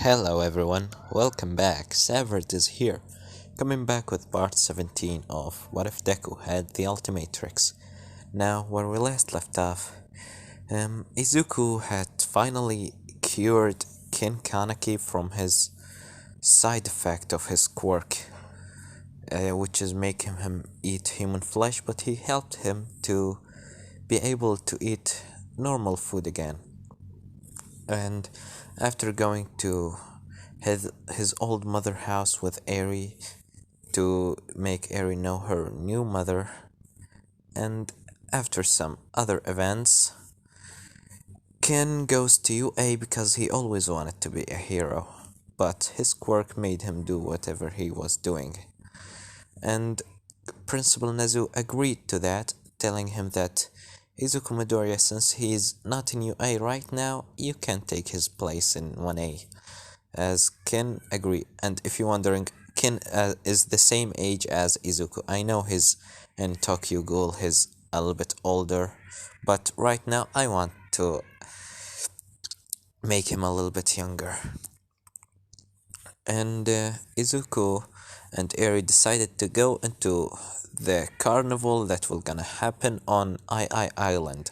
Hello everyone, welcome back. Savard is here, coming back with part 17 of What If Deku Had the Ultimatrix. Now, where we last left off, Izuku had finally cured Kin Kaneki from his side effect of his quirk, which is making him eat human flesh, but he helped him to be able to eat normal food again. And after going to his old mother house with Eri to make Eri know her new mother, and after some other events, Ken goes to UA because he always wanted to be a hero, but his quirk made him do whatever he was doing. And Principal Nezu agreed to that, telling him that Izuku Midoriya, since he's not in UA right now, you can take his place in 1A. As Ken agreed, and if you're wondering, Ken is the same age as Izuku. I know he's in Tokyo Ghoul, he's a little bit older, but right now I want to make him a little bit younger. And Izuku and Eri decided to go into the carnival that will gonna happen on II Island.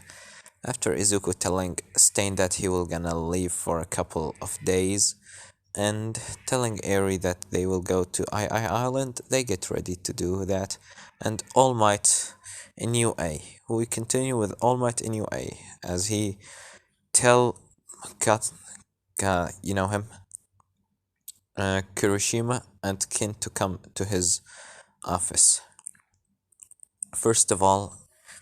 After Izuku telling Stain that he will gonna leave for a couple of days and telling Eri that they will go to II Island, they get ready to do that. And All Might in UA. We continue with All Might in UA as he tell you know him, Kirishima and Kin to come to his office. First of all,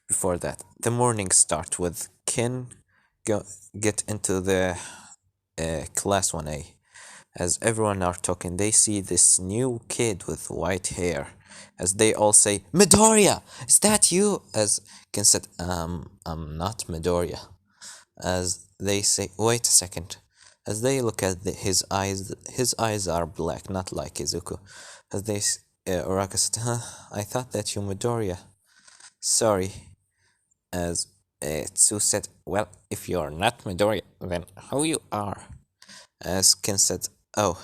before that, the morning start with Kin get into the class 1A. As everyone are talking, they see this new kid with white hair. As they all say, Midoriya, is that you? As Kin said, I'm not Midoriya. As they say, wait a second. As they look at his eyes are black, not like Izuku. As they, Uraka said, I thought that you Midoriya. Sorry. As Tsu said, well, if you're not Midoriya, then who you are? As Ken said, oh,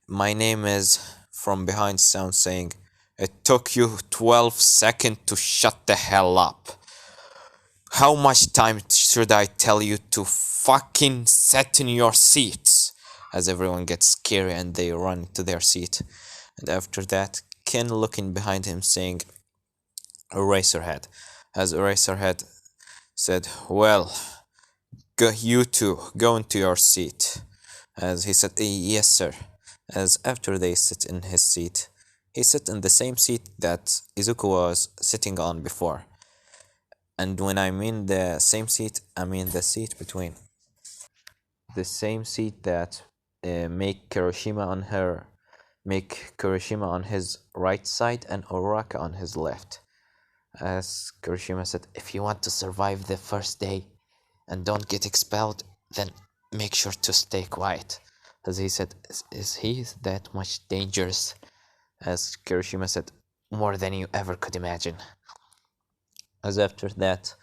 my name is, from behind sound saying, it took you 12 seconds to shut the hell up. How much time should I tell you to fucking sit in your seats? As everyone gets scary and they run to their seat. And after that, Ken looking behind him saying, Eraserhead. As Eraserhead said, well, you two, go into your seat. As he said, yes sir. As after they sit in his seat, he sit in the same seat that Izuku was sitting on before. And when I mean the same seat, I mean the seat between. The same seat that make Kirishima on his right side and Uraka on his left. As Kirishima said, if you want to survive the first day and don't get expelled, then make sure to stay quiet. As he said, is he that much dangerous? As Kirishima said, more than you ever could imagine. As after that,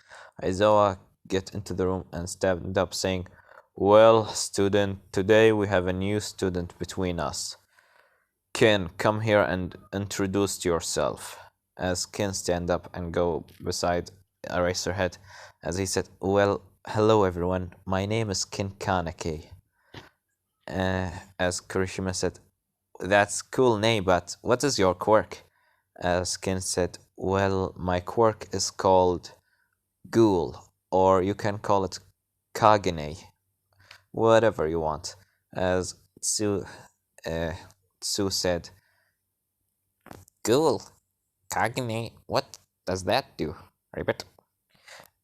Aizawa get into the room and stand up saying, well, student, today we have a new student between us. Ken, come here and introduce yourself. As Ken stand up and go beside Eraserhead, as he said, well, hello everyone, my name is Ken Kaneki. As Kirishima said, that's cool name, but what is your quirk? As Ken said, well, my quirk is called Ghoul, or you can call it Kagene, whatever you want. As Tsu said, Ghoul, Kagene, what does that do? Repeat.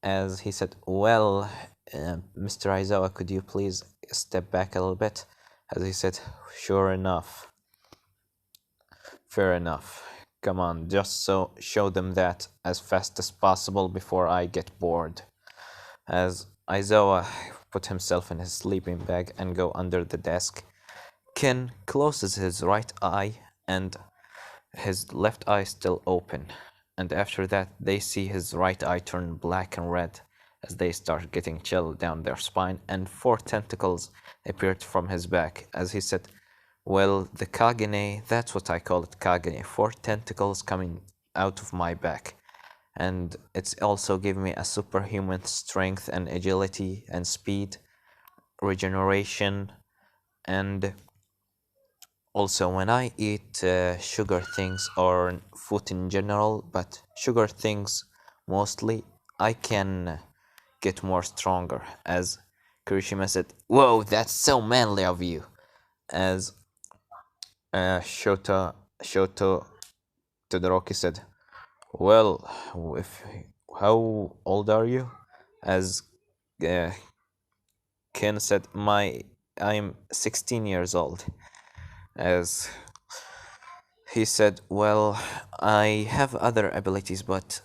As he said, well, Mr. Aizawa, could you please step back a little bit? As he said, sure enough. Fair enough. Come on, just so show them that as fast as possible before I get bored. As Aizawa put himself in his sleeping bag and go under the desk, Ken closes his right eye and his left eye still open. And after that, they see his right eye turn black and red. as they start getting chill down their spine, and four tentacles appeared from his back as he said, well, the Kagane, that's what I call it, Kagane, four tentacles coming out of my back. And it's also giving me a superhuman strength and agility and speed, regeneration, and also when I eat sugar things or food in general, but sugar things mostly, I can get more stronger. As Kirishima said, whoa, that's so manly of you. As Shoto Todoroki said, well, if how old are you? As uh, Ken said, I'm 16 years old. As he said, well, I have other abilities, but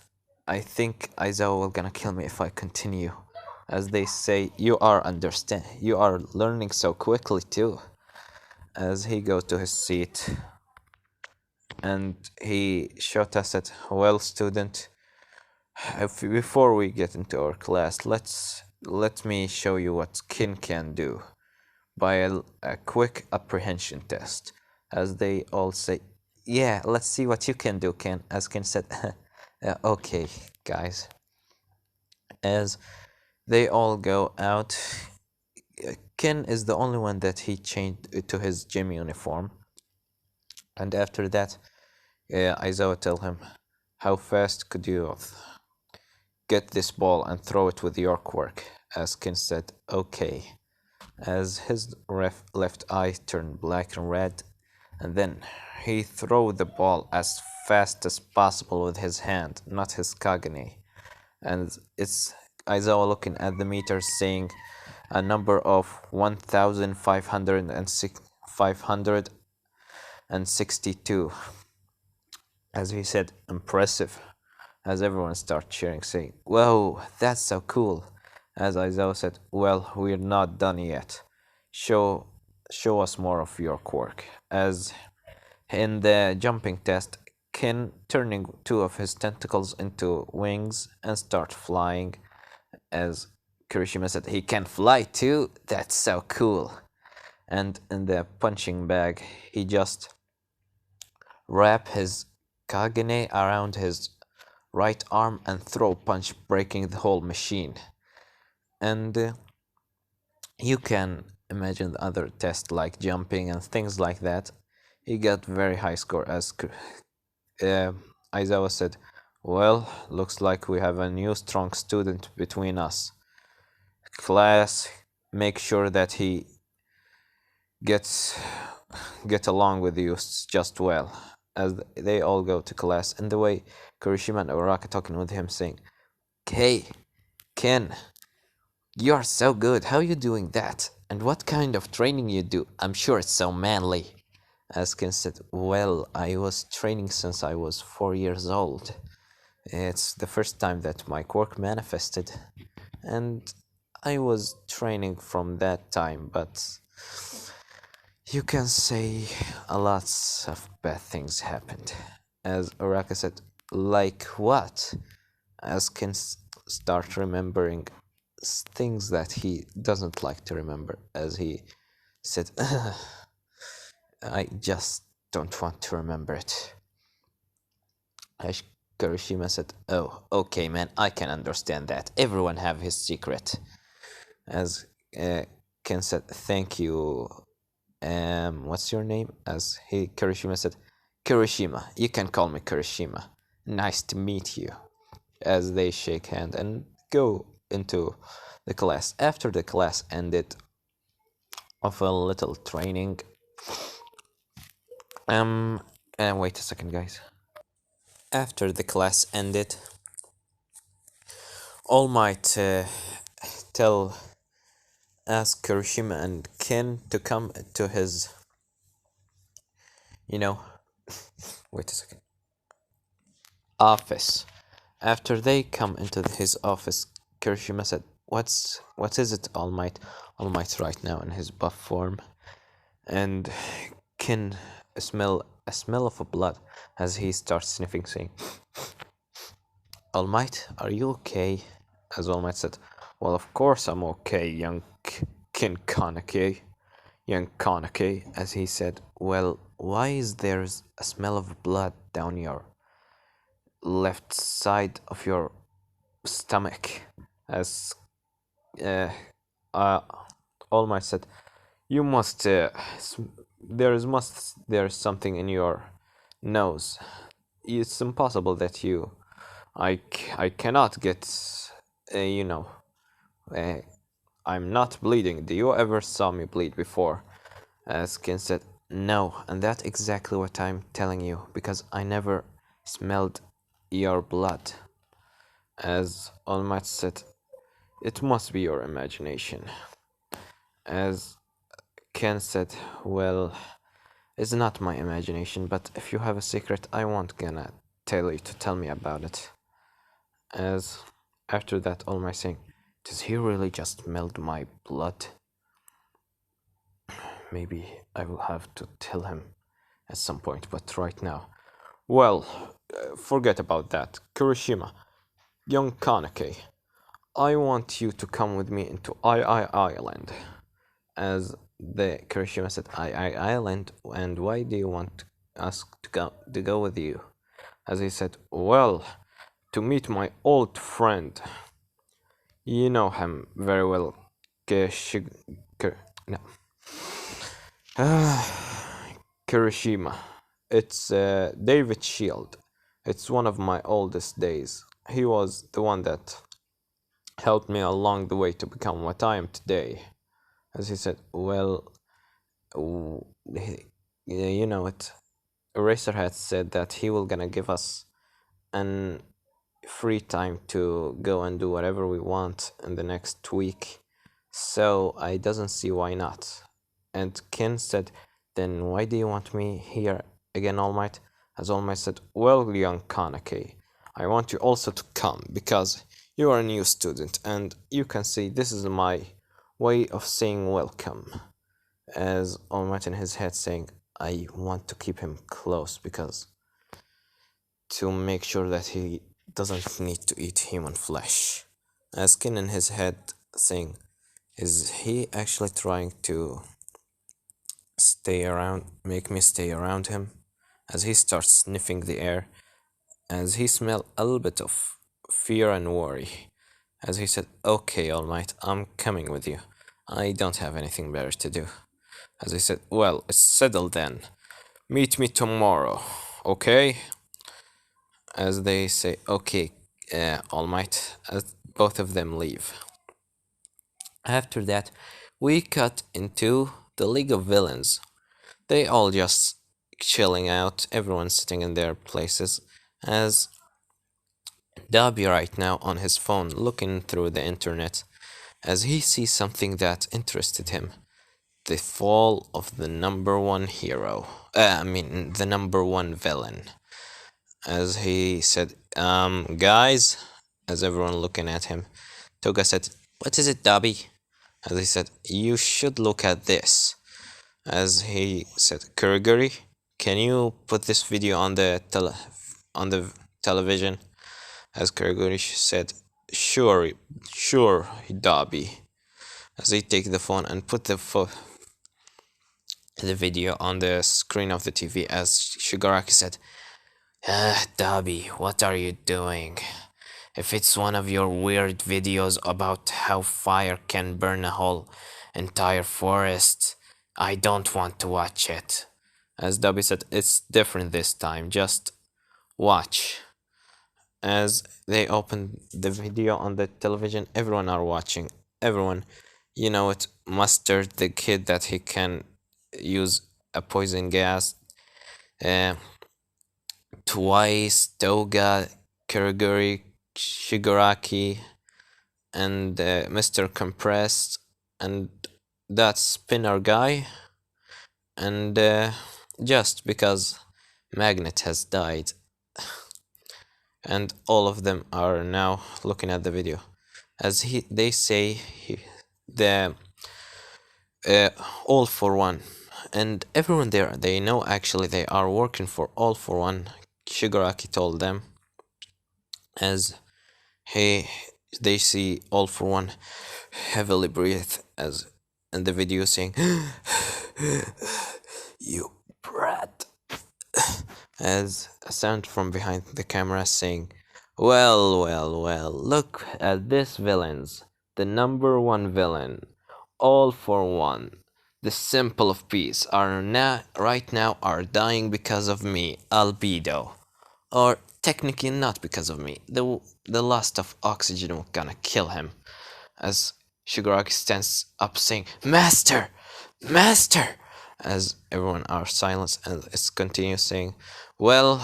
I think Aizawa will gonna kill me if I continue. As they say, you are learning so quickly too. As he goes to his seat, and Shota said, well, student, before we get into our class, let me show you what Kin can do by a quick apprehension test. As they all say, yeah, let's see what you can do, Ken. As Ken said, okay, guys. As they all go out, Ken is the only one that he changed to his gym uniform. And after that, Aizawa tell him, how fast could you get this ball and throw it with your quirk? As Ken said, okay. As his left eye turned black and red, and then he threw the ball as fast as possible with his hand, not his Kagane. And it's Aizawa looking at the meter saying a number of 1,562. As he said, impressive. As everyone started cheering, saying, whoa, that's so cool. As Aizawa said, well, we're not done yet. Show us more of your quirk. As in the jumping test, Ken turning two of his tentacles into wings and start flying. As Kirishima said, he can fly too? That's so cool. And in the punching bag, he just wrap his Kagane around his right arm and throw punch, breaking the whole machine. And you can imagine the other tests like jumping and things like that. He got very high score. As Aizawa said, well, looks like we have a new strong student between us. Class, make sure that he get along with you just well. As they all go to class, and the way Kurishima and Uraka talking with him saying, hey, Ken, you are so good, how you doing that? And what kind of training you do? I'm sure it's so manly. As Ken said, well, I was training since I was 4 years old. It's the first time that my quirk manifested, and I was training from that time, but you can say a lot of bad things happened. As Uraka said, like what? As Ken start remembering things that he doesn't like to remember. As he said, I just don't want to remember it. As Kurishima said, oh, okay, man, I can understand that. Everyone have his secret. As Ken said, thank you. What's your name? As Kirishima said, Kirishima, you can call me Kirishima. Nice to meet you. As they shake hand and go into the class. After the class ended of a little training. Wait a second, guys. After the class ended, All Might tell ask Kirishima and Ken to come to his, you know, wait a second, office. After they come into his office, Kirishima said, what is it, All Might? All Might right now in his buff form, and Ken smell a smell of blood as he starts sniffing, saying, All Might, are you okay? As All Might said, well, of course I'm okay, young Kin Kaneki. Young Kaneki, as he said, well, why is there a smell of blood down your left side of your stomach? As uh, uh, All Might said, you must, there's something in your nose. It's impossible that I cannot get, you know, uh, I'm not bleeding. Do you ever saw me bleed before? As Ken said, no, and that's exactly what I'm telling you, because I never smelled your blood. As All Might said, it must be your imagination. As Ken said, well, it's not my imagination, but if you have a secret, I won't gonna tell you to tell me about it. As after that, All Might saying, does he really just smelled my blood? Maybe I will have to tell him at some point, but right now, well, forget about that. Kurishima, young Kaneki, I want you to come with me into I Island. As the Kurishima said, I Island, and why do you want us to go with you? As he said, well, to meet my old friend. You know him very well. No. Kirishima. It's David Shield. It's one of my oldest days. He was the one that helped me along the way to become what I am today. As he said, well, you know it. Eraserhead said that he will gonna give us an free time to go and do whatever we want in the next week. So I doesn't see why not. And Ken said, then why do you want me here again, All Might? As All Might said, well, young Kaneki, I want you also to come because you are a new student and you can see this is my way of saying welcome. As All Might in his head saying, I want to keep him close because to make sure that he doesn't need to eat human flesh. As Ken in his head saying, is he actually trying to make me stay around him? As he starts sniffing the air, as he smelled a little bit of fear and worry. As he said, okay, All Might, I'm coming with you. I don't have anything better to do. As he said, well, it's settled then. Meet me tomorrow, okay? As they say, okay, All Might, as both of them leave. After that, we cut into the League of Villains. They all just chilling out, everyone sitting in their places, as Darby right now on his phone looking through the internet, as he sees something that interested him. The fall of the number one hero. The number one villain. As he said, guys, as everyone looking at him, Toga said, what is it, Darby? As he said, you should look at this. As he said, Kuriguri, can you put this video on the television? As Kuriguri said, sure, Darby. As he take the phone and put the video on the screen of the TV, as Shigaraki said, Darby, what are you doing? If it's one of your weird videos about how fire can burn a whole entire forest, I don't want to watch it. As Darby said, it's different this time, just watch. As they open the video on the television, everyone are watching. Everyone, you know it, Mustard, the kid that he can use a poison gas. Twice, Toga, Kuriguri, Shigaraki, and Mr. Compressed, and that spinner guy. And just because Magnet has died. And all of them are now looking at the video. As they say, the All for One. And everyone there, they know actually they are working for All for One. Shigaraki told them. As he they see All For One heavily breathe as in the video saying, "You brat," as a sound from behind the camera saying, "Well, well, well, look at this villains. The number one villain, All For One, the symbol of peace, are now right now are dying because of me, Albedo. Or technically not because of me. The loss of oxygen was gonna kill him." As Shigaraki stands up saying, "Master! Master!" As everyone are silent and it continues saying, "Well,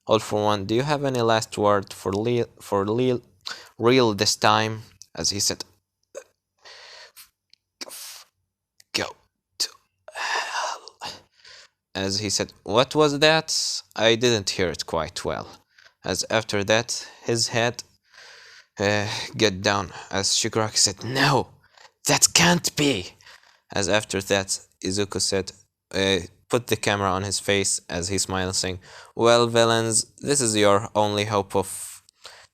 All For One, do you have any last word for real this time?" As he said, "Go to hell." As he said, "What was that?" I didn't hear it quite well. As after that, his head get down. As Shigaraki said, "No, that can't be." As after that, Izuku said, put the camera on his face as he smiled, saying, "Well, villains, this is your only hope of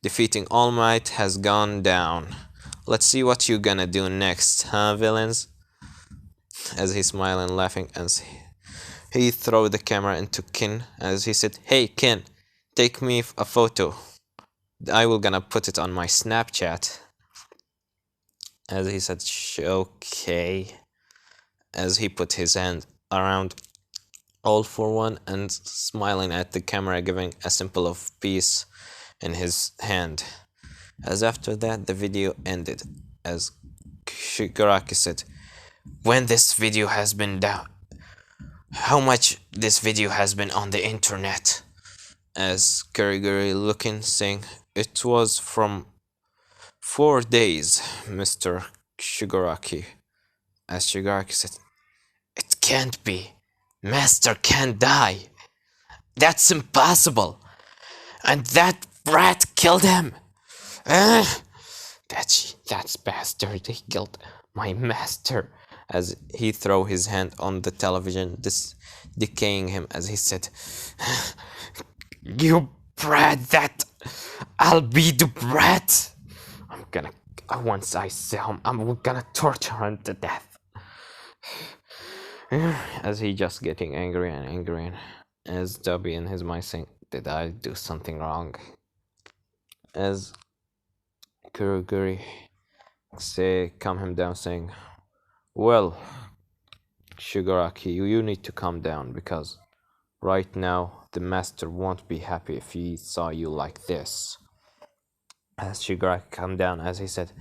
defeating All Might has gone down. Let's see what you gonna do next, huh, villains?" As he smiled and laughing, as he threw the camera into Kin, as he said, "Hey, Kin, take me a photo. I will gonna put it on my Snapchat." As he said, "Okay." As he put his hand around All For One and smiling at the camera, giving a symbol of peace in his hand. As after that, the video ended. As Shigaraki said, "When this video has been down, how much this video has been on the internet?" As Kuriguri looking, saying, "It was from 4 days, Mr. Shigaraki." As Shigaraki said, "It can't be. Master can't die. That's impossible. And that brat killed him. That's bastard. He killed my master." As he threw his hand on the television, decaying him, as he said, "You brat, that I'll be the brat. Once I see him, I'm gonna torture him to death." As he just getting angry and angry, as Dobby in his mind saying, "Did I do something wrong?" As Kuroguri calm him down, saying, "Well, Shigaraki, you need to calm down, because right now the master won't be happy if he saw you like this." As Shigaraki calmed down, as he said,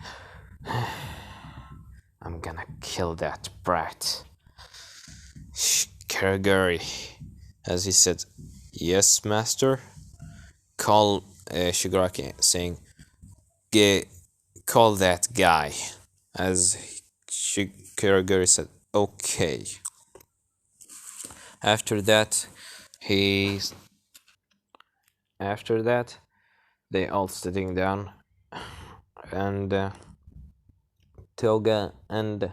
"I'm gonna kill that brat." Kuroguri, as he said, "Yes, master." Call Shigaraki, saying, "Call that guy." As Kuroguri said, "Okay." After that, he. After that, they all sitting down, and Toga and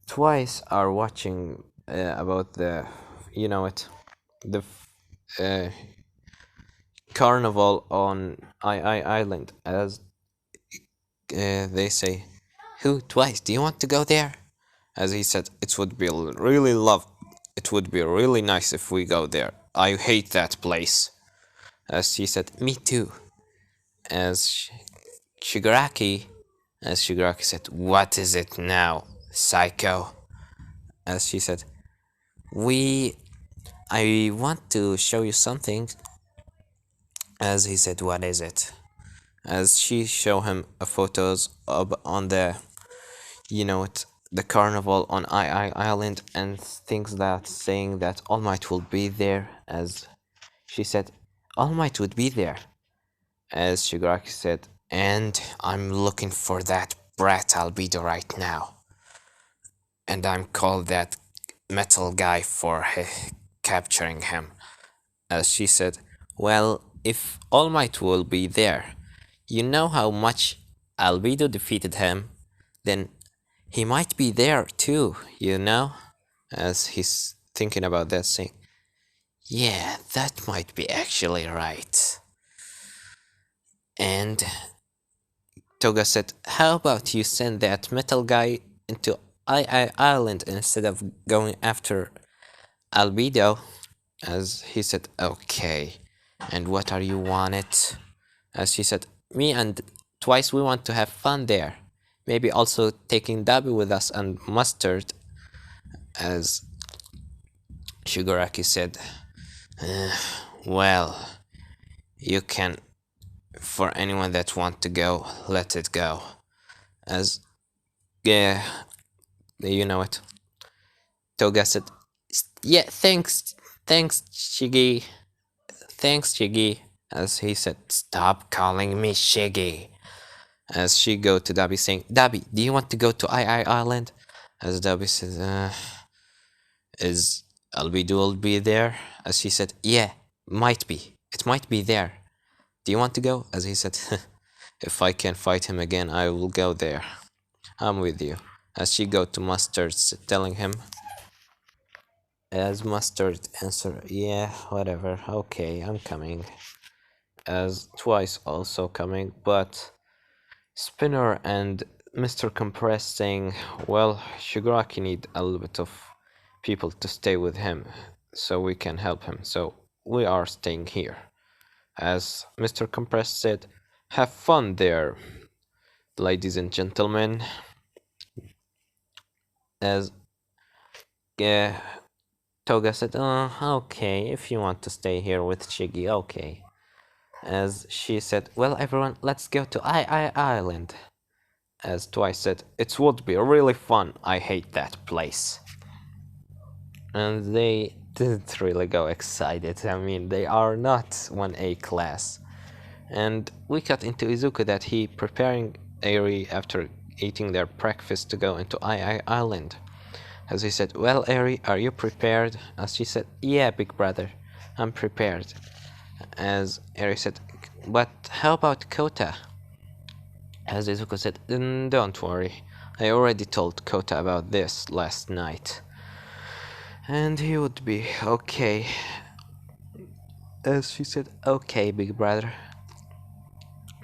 Twice are watching about the, the carnival on I Island. As they say, "Who, Twice? Do you want to go there?" As he said, "It would be It would be really nice if we go there. I hate that place." As she said, "Me too." As Shigaraki, as Shigaraki said, "What is it now, psycho?" As she said, I want to show you something." As he said, "What is it?" As she show him photos of on the, the carnival on I Island, and things that saying that All Might will be there. As she said, "All Might would be there." As Shigaraki said, "And I'm looking for that brat Albedo right now. And I'm called that metal guy for capturing him." As she said, "Well, if All Might will be there, you know how much Albedo defeated him, then he might be there too, you know?" As he's thinking about that, saying, "Yeah, that might be actually right." And Toga said, how about you send that metal guy into II Island instead of going after Albedo? As he said, okay. And what are you want it? As she said, me and Twice we want to have fun there. Maybe also taking Dabi with us and Mustard. As Shigaraki said, well, you can, for anyone that want to go, let it go. As, yeah, you know it. Toga said, yeah, thanks, Shigi. Thanks, Shigi. As he said, stop calling me Shigi. As she go to Dabi saying, Dabi, do you want to go to II Island? As Dabi says, is Albedo be there? As she said, yeah, might be. It might be there. Do you want to go? As he said, if I can fight him again, I will go there. I'm with you. As she go to Mustard, telling him, as Mustard answer, yeah, whatever, okay, I'm coming. As Twice also coming, but Spinner and Mr. Compress saying, well, Shigaraki need a little bit of people to stay with him so we can help him, so we are staying here. As Mr. Compress said, have fun there, ladies and gentlemen. As Toga said, okay, if you want to stay here with Shigi, okay. As she said, well, everyone, let's go to II Island. As Twice said, it would be really fun. I hate that place. And they didn't really go excited. I mean, they are not 1A class. And we cut into Izuku that he preparing Eri after eating their breakfast to go into II Island. As he said, well, Eri, are you prepared? As she said, yeah, big brother, I'm prepared. As Eri said, but how about Kota? As Izuku said, don't worry, I already told Kota about this last night. And he would be okay. As she said, okay, big brother.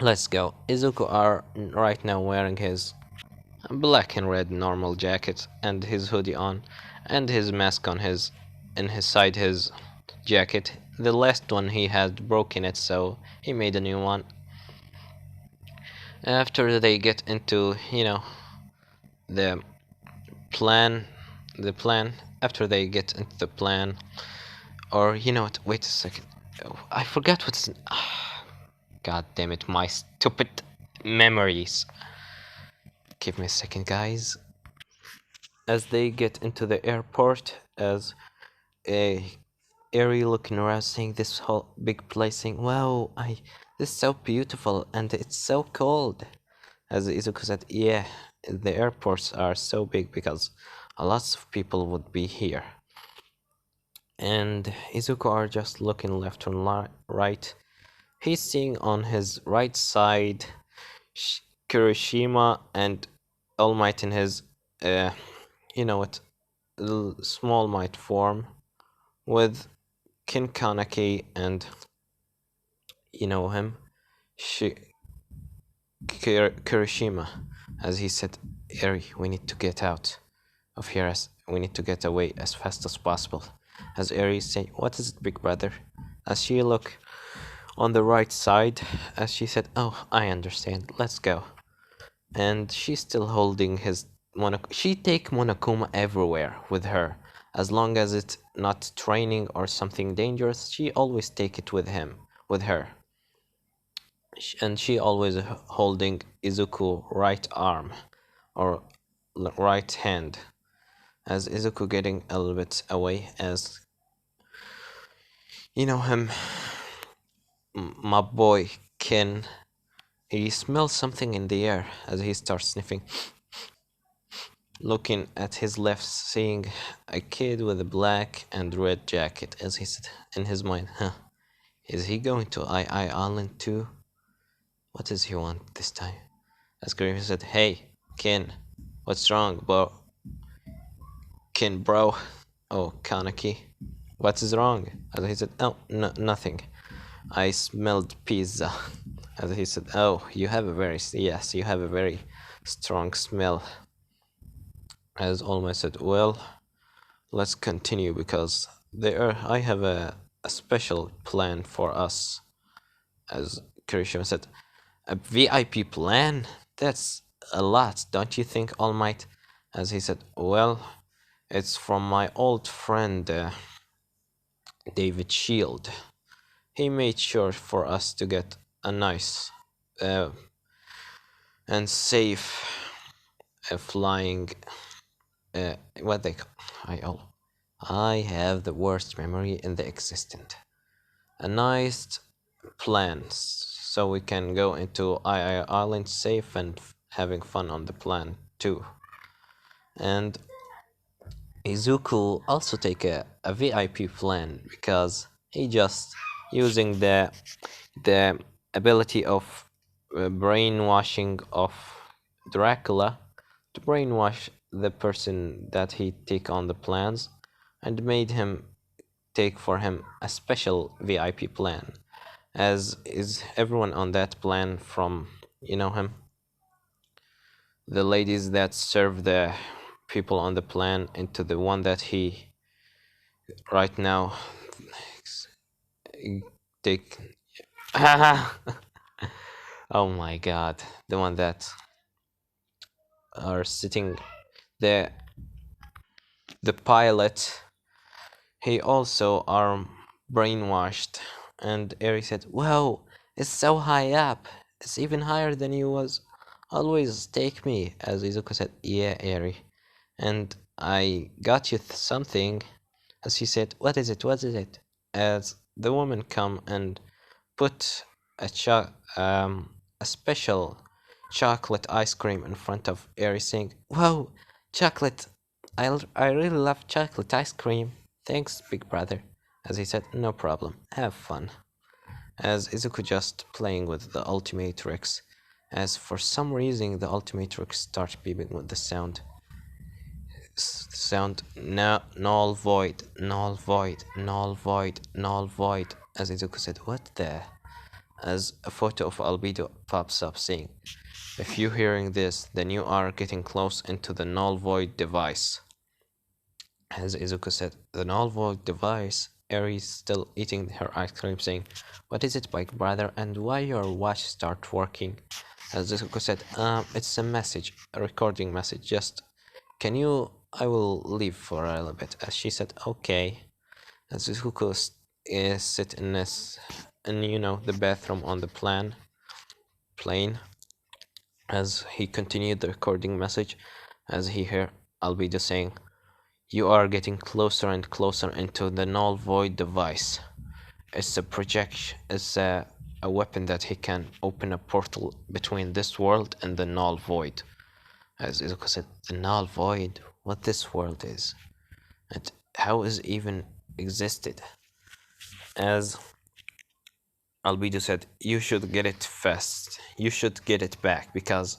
Let's go. Izuku are right now wearing his black and red normal jacket and his hoodie on and his mask on his side his jacket. The last one he had broken it, so he made a new one. After they get into, the plan, after they get into the plan, or what, wait a second, I forgot what's, god damn it, my stupid memories. Give me a second, guys. As they get into the airport, as a Eri looking around, seeing this whole big place, saying, wow, this is so beautiful and it's so cold. As Izuku said, yeah, the airports are so big because lots of people would be here. And Izuku are just looking left and right. He's seeing on his right side Kirishima and All Might in his, small might form, with Kin Kaneki and, him, Kirishima. As he said, Eri, we need to get out of here, as we need to get away as fast as possible. As Eri say, what is it, big brother? As she look on the right side, as she said, oh, I understand, let's go. And she's still holding his she take Monokuma everywhere with her. As long as it's not training or something dangerous, she always take it with her. And she always holding Izuku right arm or right hand. As Izuku getting a little bit away, as him, my boy Ken, he smells something in the air as he starts sniffing. Looking at his left, seeing a kid with a black and red jacket, as he said in his mind, is he going to II Island too? What does he want this time? As Griffin said, hey, Ken, what's wrong, bro? Ken, bro. Oh, Kaneki, what is wrong? As he said, oh, no, nothing. I smelled pizza. As he said, oh, yes, you have a very strong smell. As Olma said, well, let's continue because I have a special plan for us. As Kirishima said, a VIP plan? That's a lot, don't you think, All Might? As he said, well, it's from my old friend David Shield. He made sure for us to get a nice uh, and safe flying. What they call? I have the worst memory in the existent. A nice plan so we can go into II Island safe and having fun on the plan too. And Izuku also take a VIP plan because he just using the ability of brainwashing of Dracula to brainwash the person that he take on the plans and made him take for him a special VIP plan, as is everyone on that plan from him, the ladies that serve the people on the plan into the one that he right now take. Oh my god, the one that are sitting the the pilot, he also are brainwashed. And Eri said, "Whoa, it's so high up. It's even higher than you was. Always take me." As Izuku said, "Yeah, Eri. And I got you something." As he said, "What is it? What is it?" As the woman come and put a special chocolate ice cream in front of Eri, saying, "Whoa, chocolate! I really love chocolate ice cream. Thanks, big brother." As he said, "No problem. Have fun." As Izuku just playing with the ultimatrix, as for some reason the ultimatrix starts beeping with the sound null void, null void, null void, null void. As Izuku said, "What the?" As a photo of Albedo pops up saying, "If you're hearing this, then you are getting close into the null void device." As Izuku said, "The null void device." Eri still eating her ice cream, saying, "What is it, big brother, and why your watch start working?" As Izuku said, it's a message, a recording message. Just, can you, I will leave for a little bit." As she said, "Okay." As Izuku is sit in this, in the bathroom on the plane, as he continued the recording message, as he heard Albedo saying, "You are getting closer and closer into the null void device. It's a projection, it's a weapon that he can open a portal between this world and the null void." As Izuku said, "The null void? What this world is? And how is even existed?" As Albedo said, "You should get it fast. You should get it back, because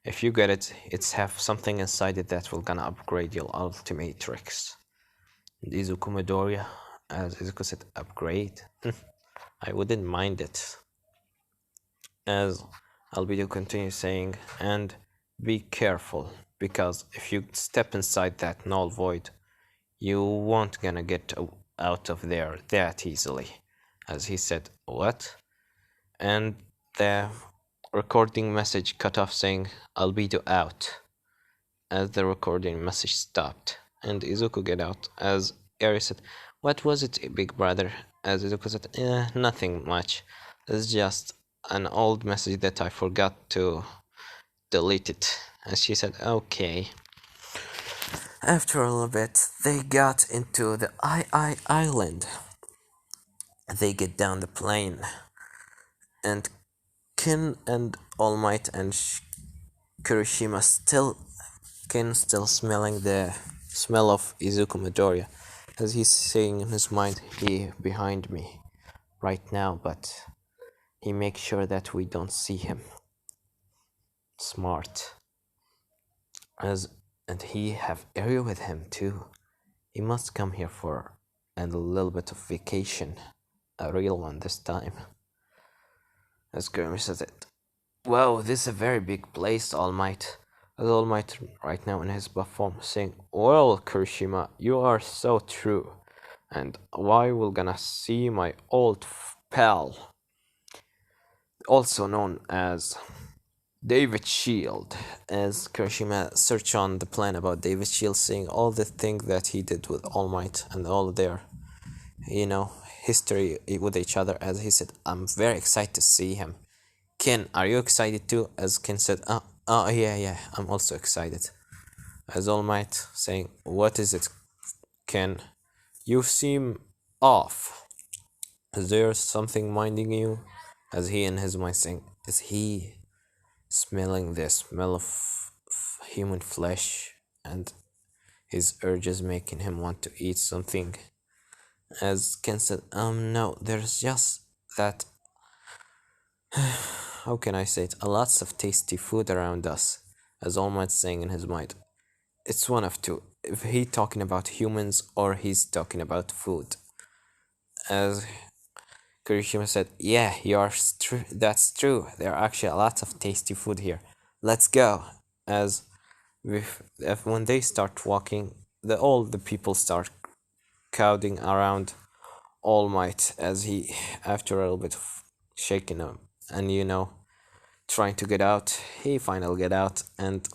if you get it, it's have something inside it that will gonna upgrade your ultimatrix." And Izuku Midoriya, as Izuku said, "Upgrade? I wouldn't mind it." As Albedo continues saying, "And be careful, because if you step inside that null void, you won't gonna get out of there that easily." As he said, "What?" And the recording message cut off saying, "Albedo out." As the recording message stopped and Izuku get out, as Eri said, "What was it, big brother?" As Izuku said, nothing much. It's just an old message that I forgot to delete it." And she said, "Okay." After a little bit, they got into the II Island. They get down the plane, and Kin and All Might and Kirishima still smelling the smell of Izuku Midoriya, as he's saying in his mind, "He behind me right now, but he makes sure that we don't see him." Smart. And he have Eri with him too. He must come here for a little bit of vacation. a real one this time, as Gurumi says it. Wow, this is a very big place, All Might. As All Might right now in his buff form saying, well, Kirishima, you are so true. And why we're gonna see my old pal, also known as David Shield, as Kirishima search on the plan about David Shield, seeing all the things that he did with All Might and all their, you know, history with each other. As he said, I'm very excited to see him. Ken, are you excited too? As Ken said, oh yeah, I'm also excited. As All Might saying, what is it, Ken? You seem off. Is there something minding you? As he in his mind saying, is he smelling the smell of human flesh and his urges making him want to eat something? As Ken said, no, there's just that, how can I say it, a lots of tasty food around us. As All Might saying in his mind, it's one of two. If he talking about humans or he's talking about food. As Kurishima said, yeah, that's true. There are actually a lot of tasty food here. Let's go. As when they start walking, all the people start crowding around All Might as he, after a little bit of shaking him and trying to get out, he finally get out, and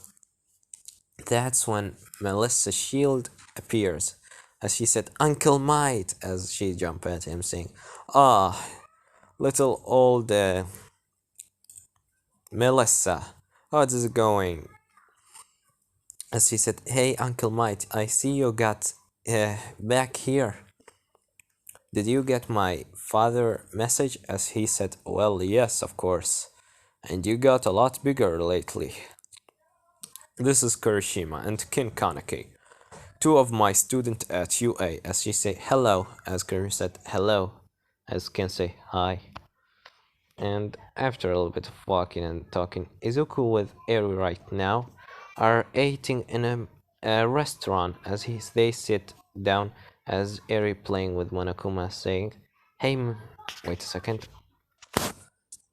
that's when Melissa Shield appears. As she said, Uncle Might, as she jumped at him, saying, ah, little old Melissa, how's it going? As he said, hey, Uncle Might, I see you got back here. Did you get my father message? As he said, well, yes, of course. And you got a lot bigger lately. This is Kurishima and Kin Kaneki, two of my students at UA. As she say hello, as Kurishima said hello, as Kin say hi. And after a little bit of walking and talking, Izuku with Eri right now are eating in a restaurant as they sit down, as Eri playing with Monokuma saying, hey, wait a second.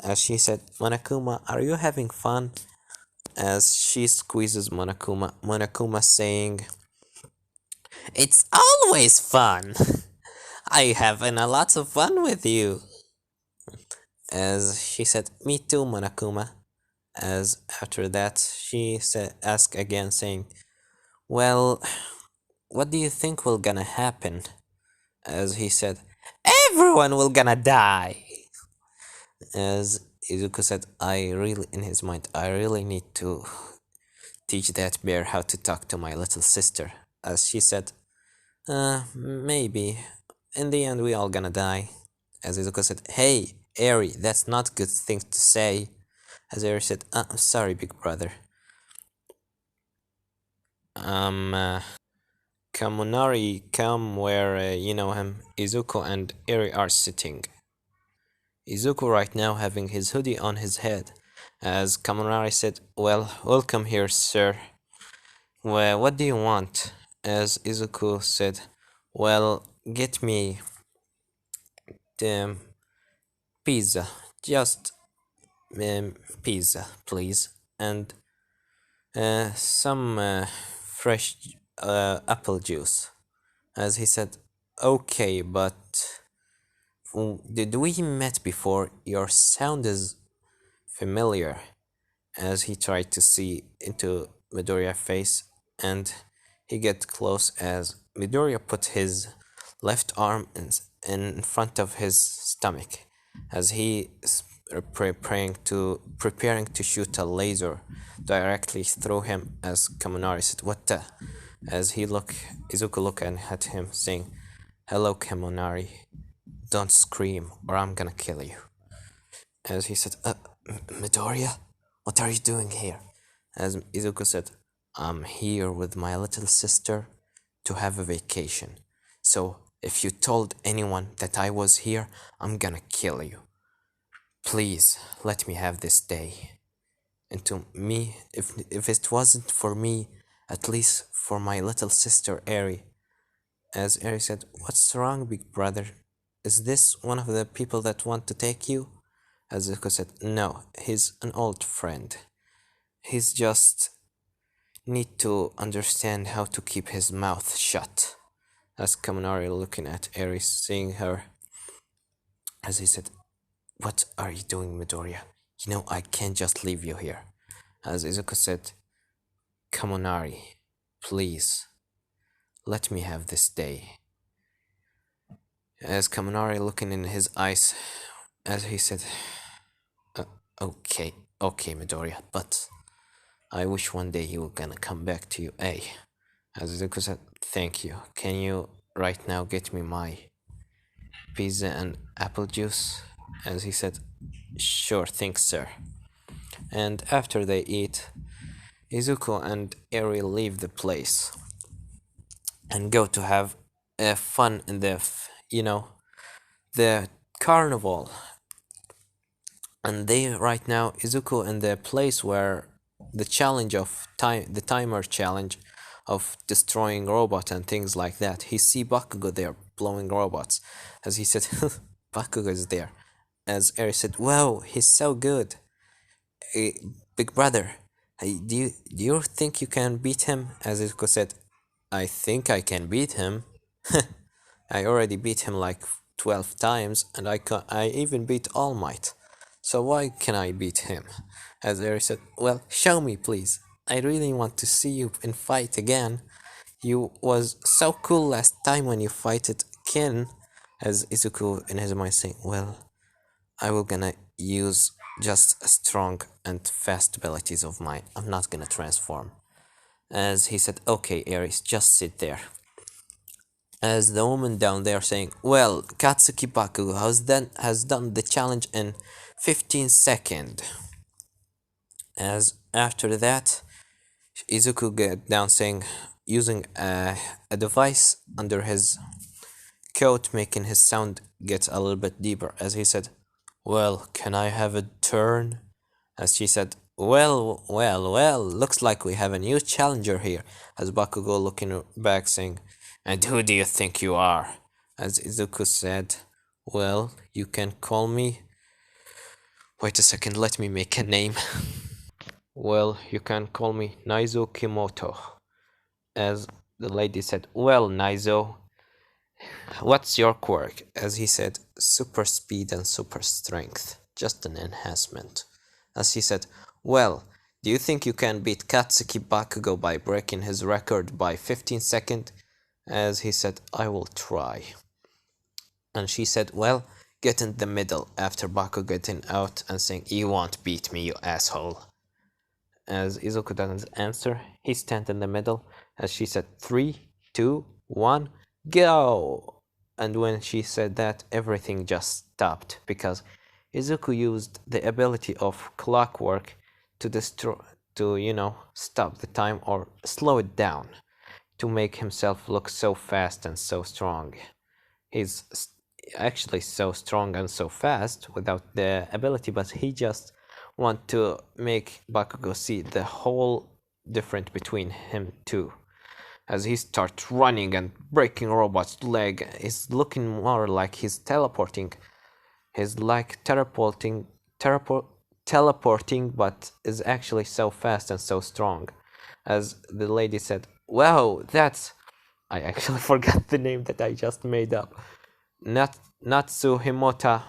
As she said, Monokuma, are you having fun? As she squeezes Monokuma saying, it's always fun. I having a lot of fun with you. As she said, me too, Monokuma. As after that, she asked again, saying, well, what do you think will gonna happen? As he said, everyone will gonna die. As Izuku said, in his mind, I really need to teach that bear how to talk to my little sister. As she said, maybe. In the end, we all gonna die. As Izuku said, hey, Eri, that's not good thing to say. As Eri said, I'm sorry, big brother. Kamunari come where, you know him, Izuku and Eri are sitting. Izuku right now having his hoodie on his head. As Kamunari said, well, welcome here, sir. Well, what do you want? As Izuku said, well, get me the pizza. Just pizza, please. And some fresh apple juice. As he said, okay, but did we met before? Your sound is familiar. As he tried to see into Midoriya's face, and he get close as Midoriya put his left arm in front of his stomach, as he is preparing to shoot a laser directly through him. As Kamunari said, "What the?" As Izuku look at him, saying, "Hello, Kamunari. Don't scream, or I'm gonna kill you." As he said, Midoriya, what are you doing here? As Izuku said, I'm here with my little sister to have a vacation. So if you told anyone that I was here, I'm gonna kill you. Please let me have this day. And to me, if it wasn't for me, at least for my little sister Eri. As Eri said, what's wrong, big brother? is this one of the people that want to take you? As Izuku said, no, he's an old friend. He's just need to understand how to keep his mouth shut. As Kaminari looking at Eri, seeing her, as he said, what are you doing, Midoriya? You know I can't just leave you here. As Izuku said, Kaminari, please, let me have this day. As Kaminari looking in his eyes, as he said, okay, Midoriya, but I wish one day he will gonna come back to you, eh? As Izuku said, thank you. Can you right now get me my pizza and apple juice? As he said, sure, thanks, sir. And after they eat, Izuku and Eri leave the place and go to have fun in the, the carnival. And they right now, Izuku in the place where the challenge of time, the timer challenge of destroying robots and things like that. He see Bakugo there blowing robots, as he said, Bakugo is there. As Eri said, wow, he's so good. Big brother, do you think you can beat him? As Izuku said, I think I can beat him. I already beat him like 12 times, and I even beat All Might. So why can I beat him? As Eri said, well, show me please. I really want to see you in fight again. You was so cool last time when you fighted Kin. As Izuku in his mind saying, well, I will gonna use just strong and fast abilities of mine. I'm not gonna transform. As he said, okay, Aries, just sit there. As the woman down there saying, well, Katsuki Bakugo has done the challenge in 15 seconds. As after that, Izuku get down saying, using a device under his coat, making his sound get a little bit deeper. As he said, well, can I have a turn? As she said, well, looks like we have a new challenger here. As Bakugo looking back saying, and who do you think you are? As Izuku said, well, you can call me... Wait a second, let me make a name. Well, you can call me Naizo Kimoto. As the lady said, well, Naizo, what's your quirk? As he said, super speed and super strength, just an enhancement. As he said, well, do you think you can beat Katsuki Bakugo by breaking his record by 15 seconds? As he said, I will try. And she said, well, get in the middle after Bakugo getting out and saying, you won't beat me, you asshole. As Izuku doesn't answer, he stands in the middle. As she said, 3, 2, 1, go! And when she said that, everything just stopped, because Izuku used the ability of clockwork to stop the time or slow it down, to make himself look so fast and so strong. He's actually so strong and so fast without the ability, but he just want to make Bakugo see the whole difference between him two. As he starts running and breaking robot's leg, he's looking more like he's teleporting. He's like teleporting, but is actually so fast and so strong. As the lady said, wow, that's... I actually forgot the name that I just made up. Natsu Himota,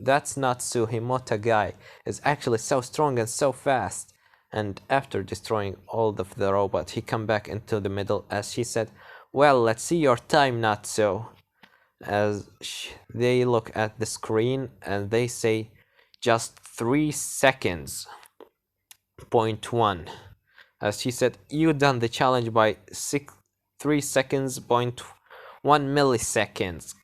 that's Natsu Himota guy is actually so strong and so fast. And after destroying all of the robots, he come back into the middle. As she said, well, let's see your time, Natsu. As they look at the screen and they say, just 3 seconds. Point 1. As she said, you done the challenge by 3 seconds, 0.1 milliseconds.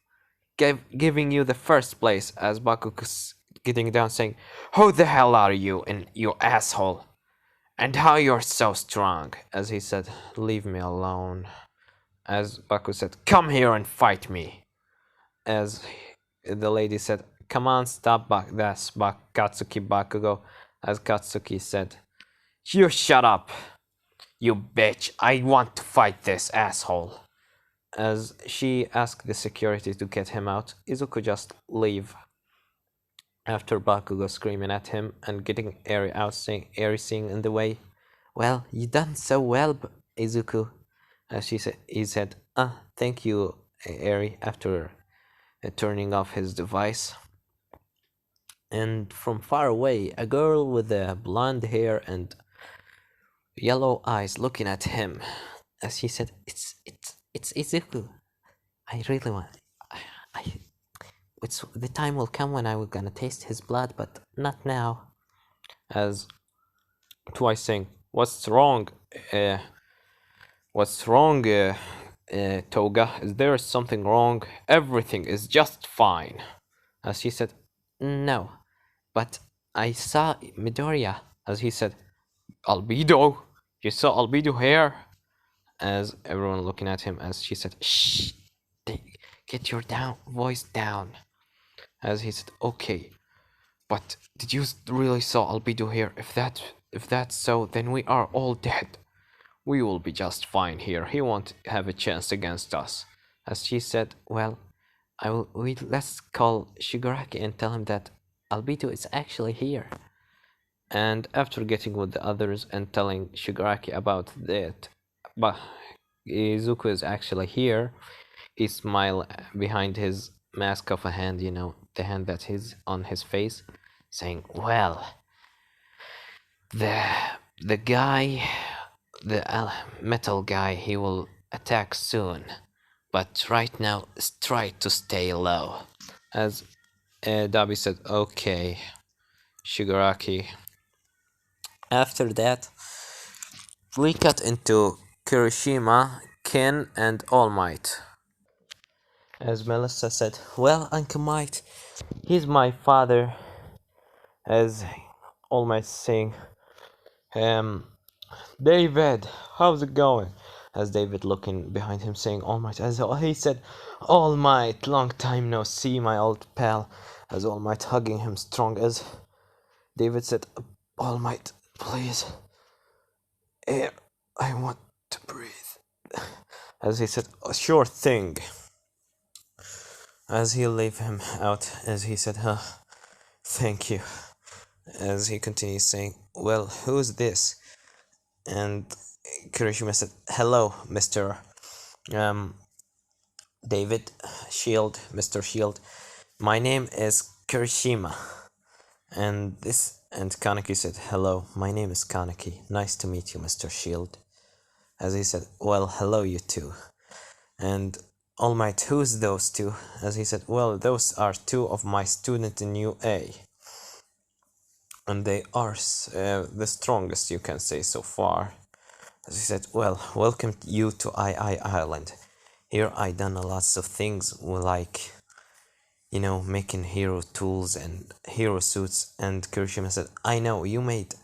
Giving you the first place. As Bakugo's getting down saying, who the hell are you, and you asshole? And how you're so strong? As he said, leave me alone. As Baku said, come here and fight me. As the lady said, come on, stop Katsuki Bakugo. As Katsuki said, you shut up, you bitch, I want to fight this asshole. As she asked the security to get him out, Izuku just leave after Bakugo screaming at him and getting Eri out, saying, Eri saying in the way, "Well, you done so well, Izuku." As he said, "Ah, thank you, Eri," after turning off his device. And from far away, a girl with blonde hair and yellow eyes looking at him, as he said, "It's Izuku. I really want. I it's the time will come when I will gonna taste his blood, but not now." As twice saying, "What's wrong? Uh, what's wrong, Toga? Is there something wrong? Everything is just fine." As he said, "No, but I saw Midoriya." As he said, "Albedo? You saw Albedo here?" As everyone looking at him, as she said, "Shh, get your voice down." As he said, "Okay, but did you really saw Albedo here? If that's so, then we are all dead. We will be just fine here. He won't have a chance against us." As she said, "Well, let's call Shigaraki and tell him that Albedo is actually here." And after getting with the others and telling Shigaraki about that, but Izuku is actually here, he smiled behind his mask of a hand, the hand that is on his face, saying, "Well, the the guy, the metal guy, he will attack soon, but right now try to stay low." As Dabi said, "Okay, Shigaraki." After that, we cut into Kirishima, Ken, and All Might. As Melissa said, "Well, Uncle Might, he's my father." As All Might saying, "David, how's it going?" As David looking behind him saying, "All Might," as he said, "All Might, long time no see, my old pal." As All Might hugging him strong, as David said, "All Might, please, air, I want to breathe." As he said, "Sure thing." As he leave him out, as he said, "Thank you." As he continues saying, "Well, who's this?" And Kirishima said, "Hello, Mr. David Shield, Mr. Shield. My name is Kirishima." And Kaneki said, "Hello, my name is Kaneki. Nice to meet you, Mr. Shield." As he said, "Well, hello, you two." And All Might, "Who's those two?" As he said, "Well, those are two of my students in UA. And they are the strongest, you can say, so far." As he said, "Well, welcome you to II Island. Here I done a lots of things like, making hero tools and hero suits." And Kirishima said, "I know, you made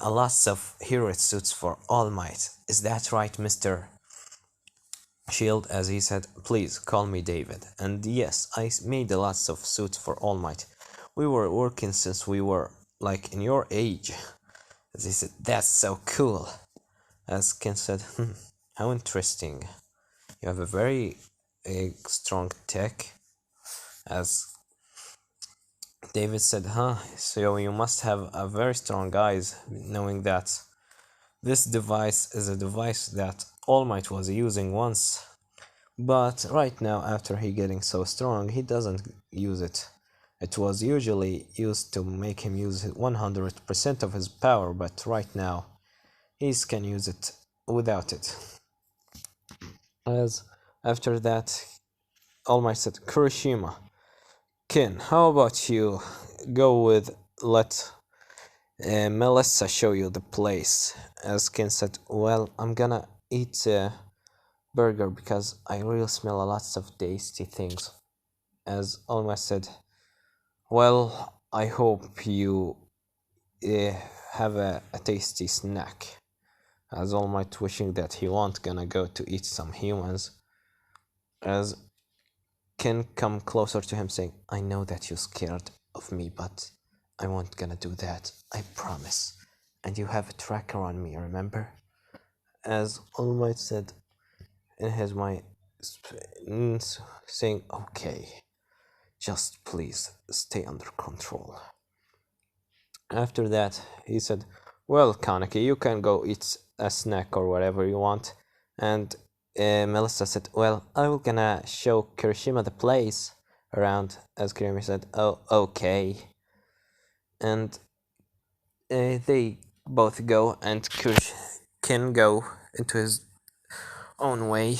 a lots of hero suits for All Might. Is that right, Mr. Shield?" As he said, "Please call me David. And yes, I made a lots of suits for All Might. We were working since we were like in your age." As he said, "That's so cool." As Ken said, "How interesting. You have a very strong tech." As David said, so you must have a very strong eyes, knowing that this device is a device that All Might was using once. But right now, after he getting so strong, he doesn't use it. It was usually used to make him use 100% of his power, but right now, he can use it without it." As after that, All Might said, "Kurishima, Ken, how about you go with let Melissa show you the place?" As Ken said, "Well, I'm gonna eat a burger because I really smell lots of tasty things." As All Might said, "Well, I hope you have a tasty snack." As All Might wishing that he won't gonna go to eat some humans. As Ken come closer to him saying, "I know that you're scared of me, but I won't gonna do that, I promise. And you have a tracker on me, remember?" As All Might said in his mind, saying, okay, just please stay under control. After that, he said, well, Kaneki, you can go eat a snack or whatever you want. And Melissa said, well, I'm gonna show Kirishima the place around. As Kirishima said, oh, okay. And they both go, and can go into his own way.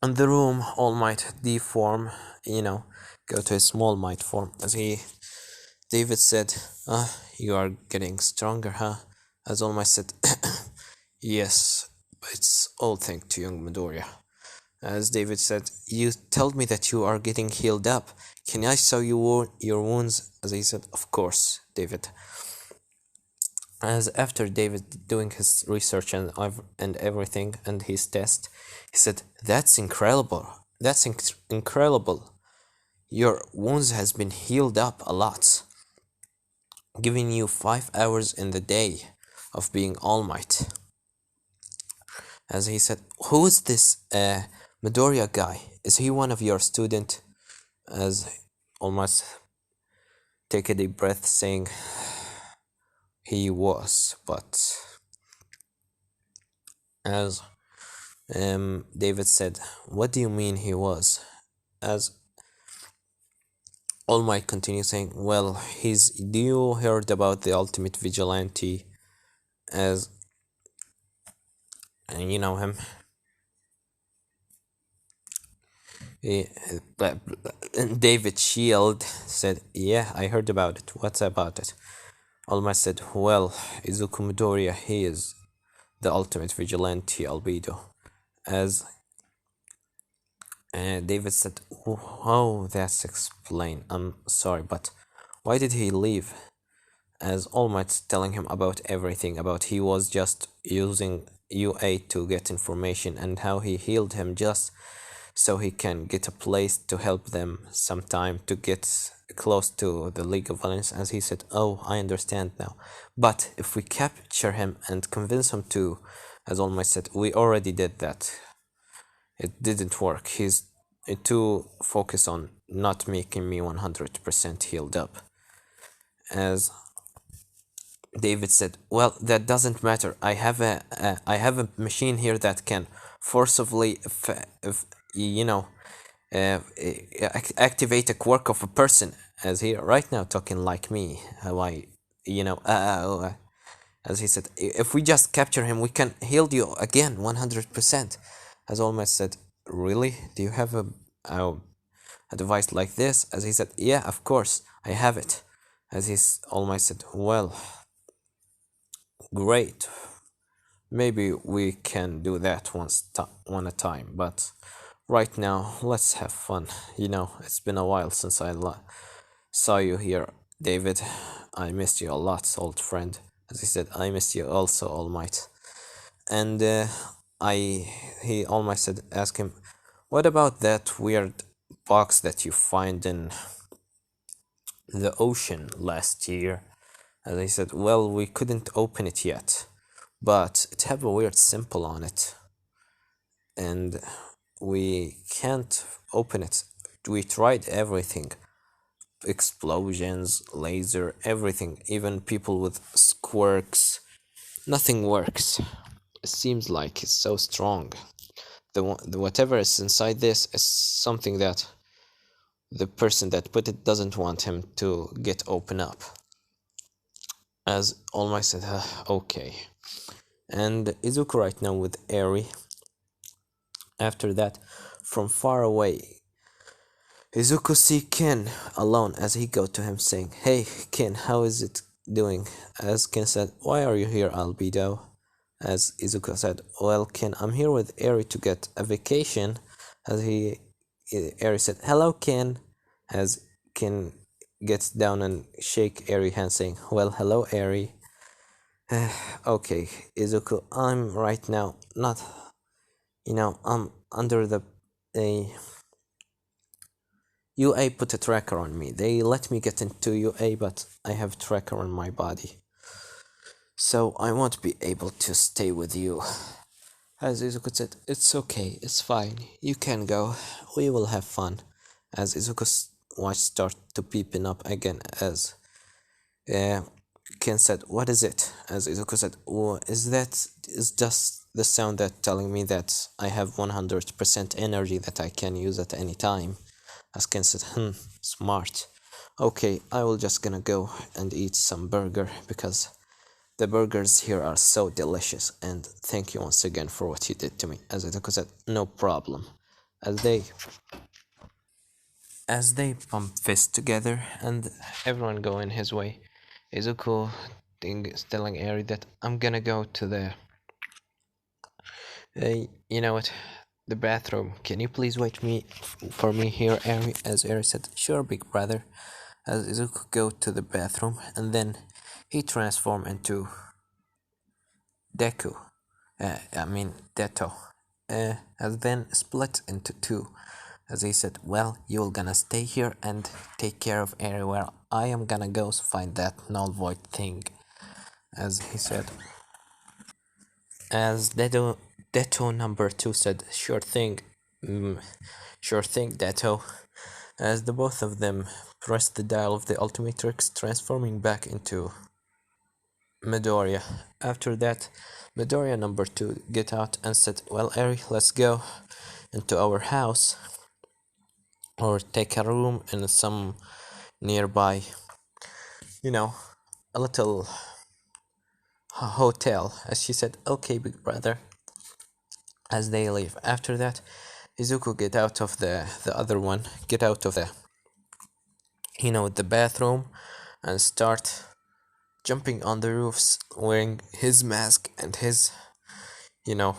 In the room, All Might deform, go to his Small Might form. As David said, you are getting stronger, huh? As All Might said, yes, but it's all thanks to young Midoriya. As David said, you told me that you are getting healed up. Can I show you your wounds? As he said, of course, David. As after David doing his research and everything and his test, he said, that's incredible. That's incredible. Your wounds has been healed up a lot, giving you 5 hours in the day of being All Might. As he said, who is this Midoriya guy? Is he one of your student? As almost take a deep breath, saying, he was, but as David said, what do you mean he was? As All Might continues saying, well, do you heard about the ultimate vigilante? As, and you know him. David Shield said, yeah, I heard about it. What's about it? All Might said, well, Izuku Midoriya, he is the ultimate vigilante albedo. As David said, oh, that's explained. I'm sorry, but why did he leave? As All Might's telling him about everything, about he was just using UA to get information and how he healed him just so he can get a place to help them sometime to get close to the League of Violence. As he said, oh, I understand now. But if we capture him and convince him to, as All Might said, we already did that. It didn't work. He's too focused on not making me 100% healed up. As David said, well, that doesn't matter. I have a machine here that can forcibly, activate a quirk of a person. As he right now talking like me, how I, as he said, if we just capture him, we can heal you again 100%. As All Might said, really? Do you have a device like this? As he said, yeah, of course, I have it. As All Might said, well, great. Maybe we can do that one a time, but right now, let's have fun. It's been a while since I saw you here, David. I missed you a lot, old friend. As he said, I missed you also, All Might. And All Might said, ask him, what about that weird box that you find in the ocean last year? As I said, well, we couldn't open it yet, but it have a weird symbol on it, and we can't open it. We tried everything. Explosions, laser, everything, even people with quirks. Nothing works. It seems like it's so strong. The whatever is inside this is something that the person that put it doesn't want him to get open up. As All Might said, okay. And Izuku right now with Eri. After that, from far away, Izuku see Ken alone as he go to him saying, hey Ken, how is it doing? As Ken said, why are you here, Albedo? As Izuku said, well Ken, I'm here with Eri to get a vacation. As Eri said, hello Ken. As Ken gets down and shake Eri hand saying, well, hello Eri. Okay, Izuku, I'm right now not, I'm under the UA put a tracker on me. They let me get into UA, but I have tracker on my body. So I won't be able to stay with you. As Izuku said, it's okay, it's fine, you can go, we will have fun. As Izuku's watch started to peeping up again, as uh, Ken said, what is it? As Izuku said, oh, is just the sound that telling me that I have 100% energy that I can use at any time. As Ken said, smart. Okay, I will just gonna go and eat some burger because the burgers here are so delicious, and thank you once again for what you did to me. As Izuku said, no problem. As they pump fists together and everyone go in his way, Izuku is telling Eri that I'm gonna go to the you know what, the bathroom. Can you please wait for me here, Eri? As Eri said, sure, big brother. As Izuku go to the bathroom and then he transform into Deku. I mean Deto. And then split into two. As he said, well, you're gonna stay here and take care of everywhere. I am gonna go find that null void thing. As he said, as Deto number two said, sure thing, sure thing, Deto. As the both of them pressed the dial of the ultimatrix, transforming back into Midoriya. After that, Midoriya number two get out and said, well, Eri, let's go into our house or take a room in some nearby, you know, a little hotel. As she said, okay, big brother. As they leave. After that, Izuku get out of the other one, get out of the bathroom and start jumping on the roofs wearing his mask and his, you know,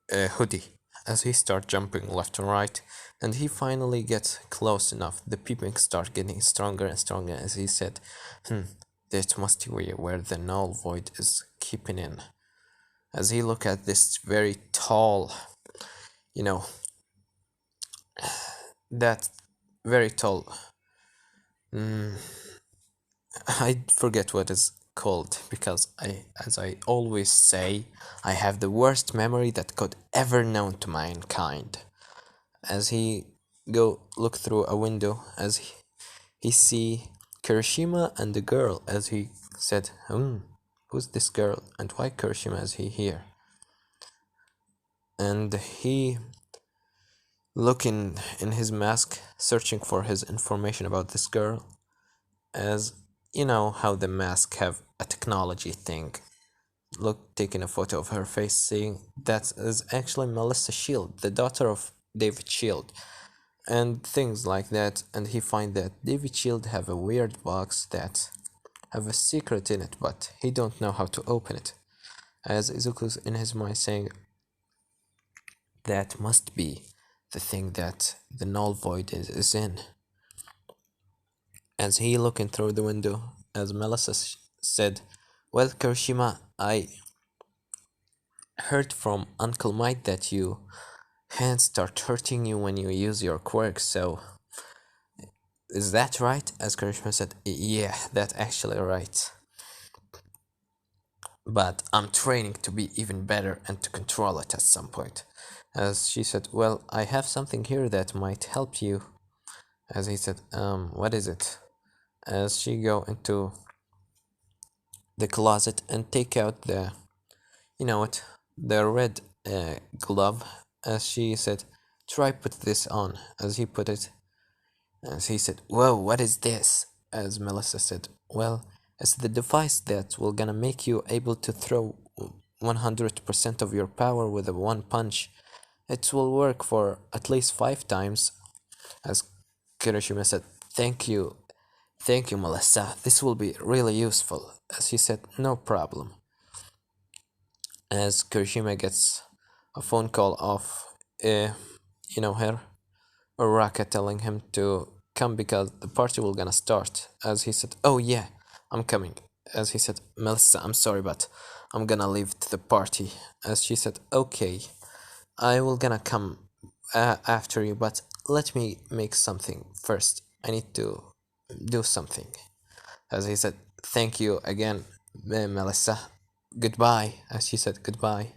hoodie. As he start jumping left and right, and he finally gets close enough, the peeping start getting stronger and stronger. As he said, that must be where the null void is keeping in. As he look at this very tall, you know, that very tall, I forget what it's called because as I always say, I have the worst memory that could ever known to mankind. As he go look through a window, as he see Kirishima and the girl, as he said, who's this girl and why Kirishima is he here? And he looking in his mask, searching for his information about this girl, as you know how the mask have a technology thing. Look, taking a photo of her face, seeing that is actually Melissa Shield, the daughter of David Shield, and things like that. And he find that David Shield have a weird box that have a secret in it, but he don't know how to open it. As Izuku's in his mind saying, that must be the thing that the null void is in. As he looking through the window, as Melissa said, well, Kirishima, I heard from Uncle Mike that you hands start hurting you when you use your quirk, so is that right? As Kirishima said, yeah, that's actually right. But I'm training to be even better and to control it at some point. As she said, well, I have something here that might help you. As he said, what is it? As she go into the closet and take out the red glove. As she said, try put this on. As he put it, as he said, whoa, what is this? As Melissa said, well, it's the device that will gonna make you able to throw 100% of your power with a one punch. It will work for at least 5 times. As Kirishima said, thank you, Melissa. This will be really useful. As he said, no problem. As Kirishima gets a phone call of, her, Uraka telling him to come because the party will gonna start. As he said, oh yeah, I'm coming. As he said, Melissa, I'm sorry, but I'm gonna leave to the party. As she said, okay, I will gonna come after you, but let me make something first. I need to do something. As he said, thank you again, Melissa. Goodbye. As she said, goodbye.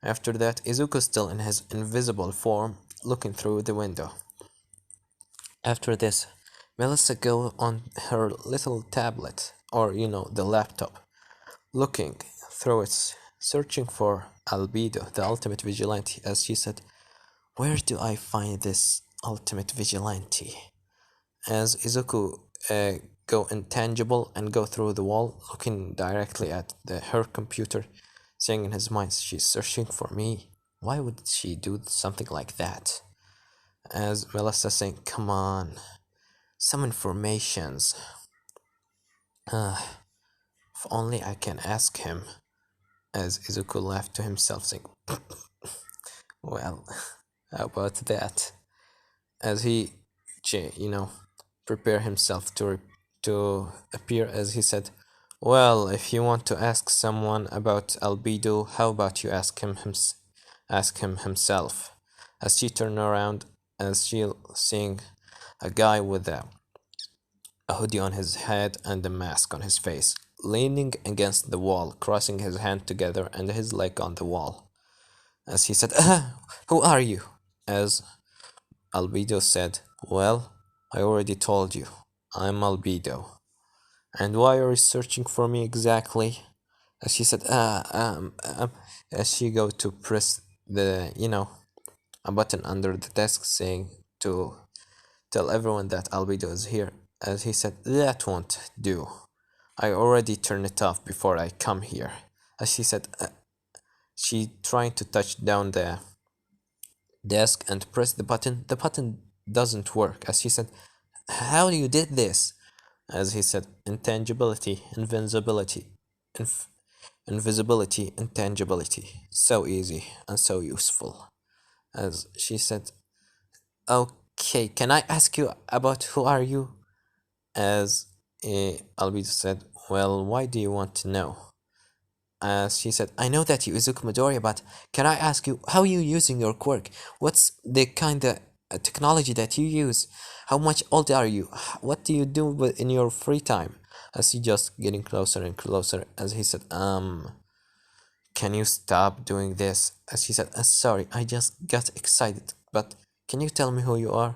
After that, Izuku still in his invisible form, looking through the window. After this, Melissa go on her little tablet, or the laptop, looking through it, searching for Albedo, the ultimate vigilante, as she said, where do I find this ultimate vigilante? As Izuku go intangible and go through the wall, looking directly at her computer, saying in his mind, she's searching for me. Why would she do something like that? As Melissa saying, come on, some informations. If only I can ask him. As Izuku laughed to himself, saying, well, how about that? As he, prepare himself to appear, as he said, well, if you want to ask someone about Albedo, how about you ask him himself? As she turned around, as she seeing a guy with a hoodie on his head and a mask on his face, leaning against the wall, crossing his hand together and his leg on the wall. As he said, who are you? As Albedo said, well, I already told you, I'm Albedo. And why are you searching for me exactly? As she said, as she go to press a button under the desk saying to tell everyone that Albedo is here. As he said, that won't do. I already turned it off before I come here. As she said, she trying to touch down the desk and press the button. The button doesn't work. As she said, how you did this? As he said, intangibility, invincibility, invisibility, intangibility. So easy and so useful. As she said, okay, can I ask you about who are you? As Albedo said, well, why do you want to know? As she said, I know that you Izuku Midoriya, but can I ask you, how are you using your quirk? What's the kind of technology that you use? How much old are you? What do you do in your free time? As he just getting closer and closer, as he said, can you stop doing this? As she said, sorry, I just got excited, but can you tell me who you are?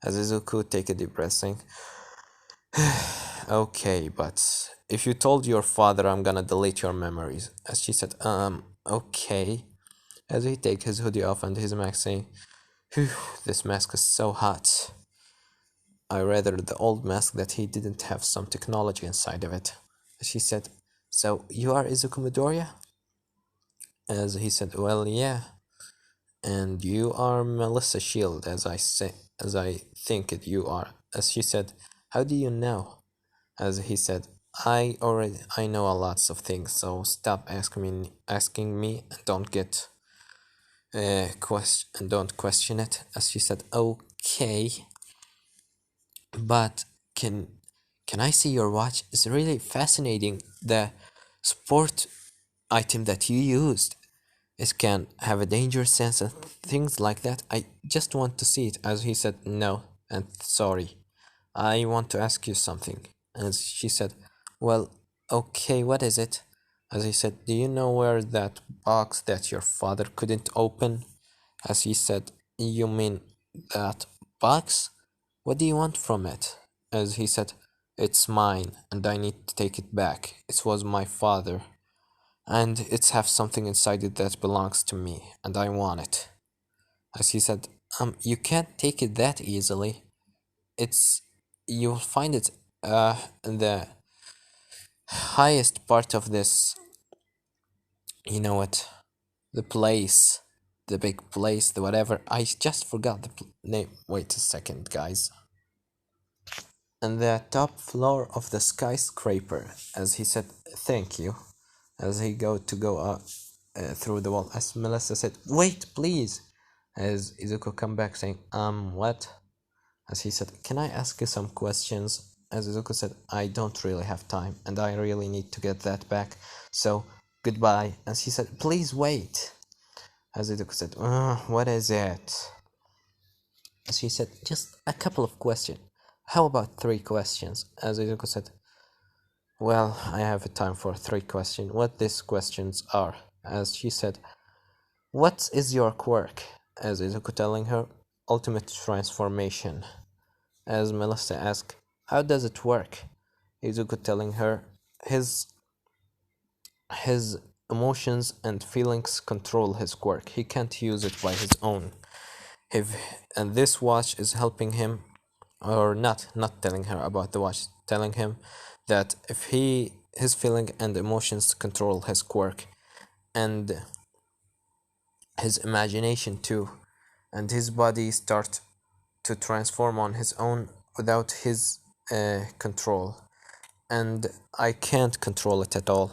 As Izuku take a deep breath, saying, okay, but if you told your father, I'm gonna delete your memories. As she said, okay. As he take his hoodie off and his mask, saying, phew, this mask is so hot. I rather the old mask that he didn't have some technology inside of it. As she said, so you are Izuku Midoriya? As he said, well, yeah. And you are Melissa Shield, as I think it you are. As she said, how do you know? As he said, I know a lots of things, so stop asking me and don't get don't question it. As she said, okay, but can I see your watch? It's really fascinating, the sport item that you used. It can have a danger sense and things like that. I just want to see it. As he said, no, and sorry. I want to ask you something. As she said, well, okay, what is it? As he said, do you know where that box that your father couldn't open? As he said, you mean that box? What do you want from it? As he said, it's mine and I need to take it back. It was my father and it's have something inside it that belongs to me and I want it. As he said, you can't take it that easily. It's you'll find it in the highest part of this, you know what, the place, the big place, the whatever. I just forgot the name. Wait a second, guys. And the top floor of the skyscraper. As he said, thank you. As he go through the wall. As Melissa said, wait, please. As Izuku come back saying, what? As he said, can I ask you some questions? As Izuku said, I don't really have time and I really need to get that back. So, goodbye. As he said, please wait. As Izuku said, what is it? As he said, just a couple of questions. How about 3 questions? As Izuku said, well, I have time for 3 questions. What these questions are? As she said, What is your quirk? As Izuku telling her, ultimate transformation. As Melissa asks, how does it work? Izuku telling her, his emotions and feelings control his quirk. He can't use it by his own. If, and this watch is helping him, or not telling her about the watch, telling him that if his feeling and emotions control his quirk, and his imagination too, and his body start to transform on his own without his control, and I can't control it at all.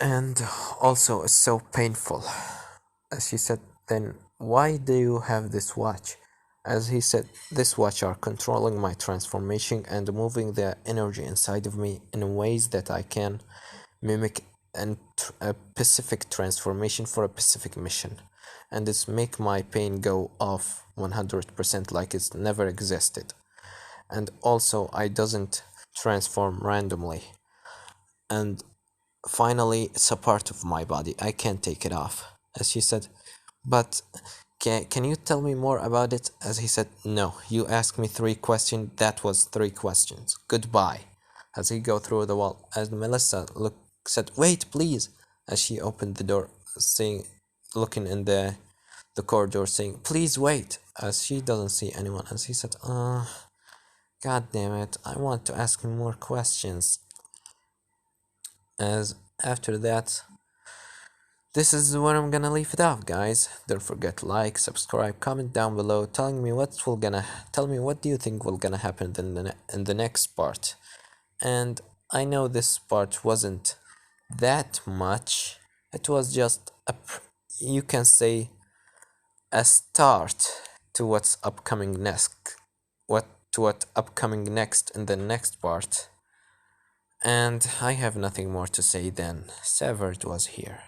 And also, it's so painful. As she said, then why do you have this watch? As he said, this watch are controlling my transformation and moving the energy inside of me in ways that I can mimic a specific transformation for a specific mission. And it's make my pain go off 100% like it's never existed. And also, I doesn't transform randomly. And finally, it's a part of my body. I can't take it off. As she said, but can you tell me more about it? As he said, no, you asked me 3 questions. That was 3 questions. Goodbye. As he go through the wall, as Melissa said, wait, please. As she opened the door, saying, looking in the corridor, saying, please wait. As she doesn't see anyone. As he said, God damn it, I want to ask him more questions. As after that, this is where I'm gonna leave it off, guys. Don't forget to like, subscribe, comment down below, telling me tell me what do you think will gonna happen in the next part. And I know this part wasn't that much. It was just you can say a start to what's upcoming next. What upcoming next in the next part. And I have nothing more to say than Severed was here.